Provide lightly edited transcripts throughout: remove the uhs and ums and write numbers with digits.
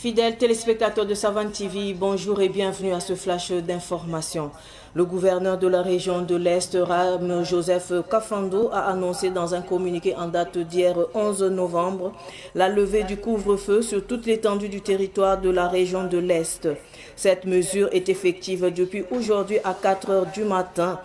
Fidèles téléspectateurs de Savane TV, bonjour et bienvenue à ce flash d'information. Le gouverneur de la région de l'Est, Ram Joseph Kafando, a annoncé dans un communiqué en date d'hier 11 novembre la levée du couvre-feu sur toute l'étendue du territoire de la région de l'Est. Cette mesure est effective depuis aujourd'hui à 4 heures du matin.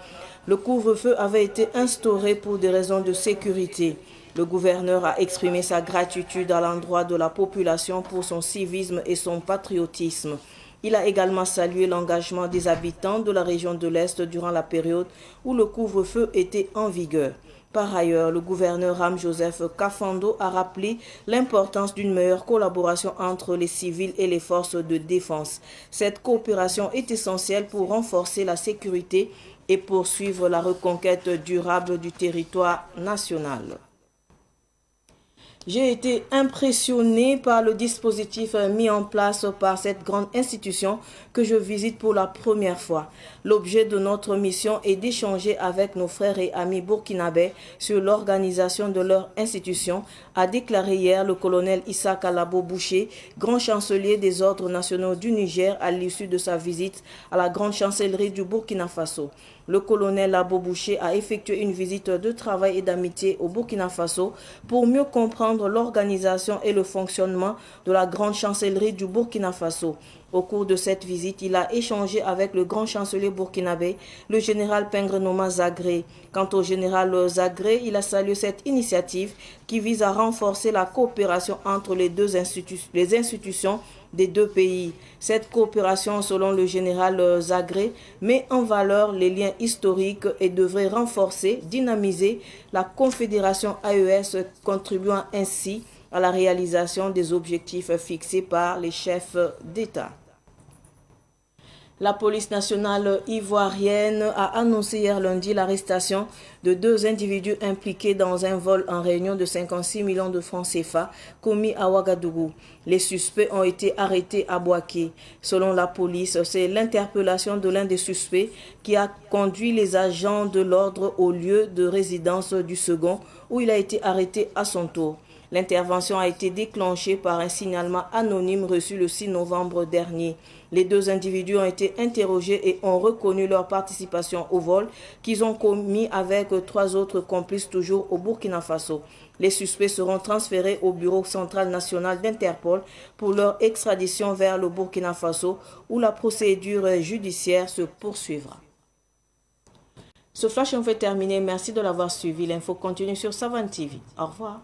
Le couvre-feu avait été instauré pour des raisons de sécurité. Le gouverneur a exprimé sa gratitude à l'endroit de la population pour son civisme et son patriotisme. Il a également salué l'engagement des habitants de la région de l'Est durant la période où le couvre-feu était en vigueur. Par ailleurs, le gouverneur Ram Joseph Kafando a rappelé l'importance d'une meilleure collaboration entre les civils et les forces de défense. Cette coopération est essentielle pour renforcer la sécurité et poursuivre la reconquête durable du territoire national. J'ai été impressionné par le dispositif mis en place par cette grande institution que je visite pour la première fois. L'objet de notre mission est d'échanger avec nos frères et amis burkinabés sur l'organisation de leur institution, a déclaré hier le colonel Issa Kalabo Boucher, grand chancelier des ordres nationaux du Niger à l'issue de sa visite à la grande chancellerie du Burkina Faso. Le colonel Labo Boucher a effectué une visite de travail et d'amitié au Burkina Faso pour mieux comprendre l'organisation et le fonctionnement de la grande chancellerie du Burkina Faso. Au cours de cette visite, il a échangé avec le grand chancelier burkinabé, le général Pengrenoma Zagré. Quant au général Zagré, il a salué cette initiative qui vise à renforcer la coopération entre les institutions des deux pays. Cette coopération, selon le général Zagré, met en valeur les liens historiques et devrait renforcer, dynamiser la confédération AES, contribuant ainsi à la réalisation des objectifs fixés par les chefs d'État. La police nationale ivoirienne a annoncé hier lundi l'arrestation de 2 individus impliqués dans un vol en réunion de 56 millions de francs CFA commis à Ouagadougou. Les suspects ont été arrêtés à Bouaké. Selon la police, c'est l'interpellation de l'un des suspects qui a conduit les agents de l'ordre au lieu de résidence du second où il a été arrêté à son tour. L'intervention a été déclenchée par un signalement anonyme reçu le 6 novembre dernier. Les 2 individus ont été interrogés et ont reconnu leur participation au vol qu'ils ont commis avec 3 autres complices toujours au Burkina Faso. Les suspects seront transférés au Bureau central national d'Interpol pour leur extradition vers le Burkina Faso où la procédure judiciaire se poursuivra. Ce flash est terminé. Merci de l'avoir suivi. L'info continue sur Savane TV. Au revoir.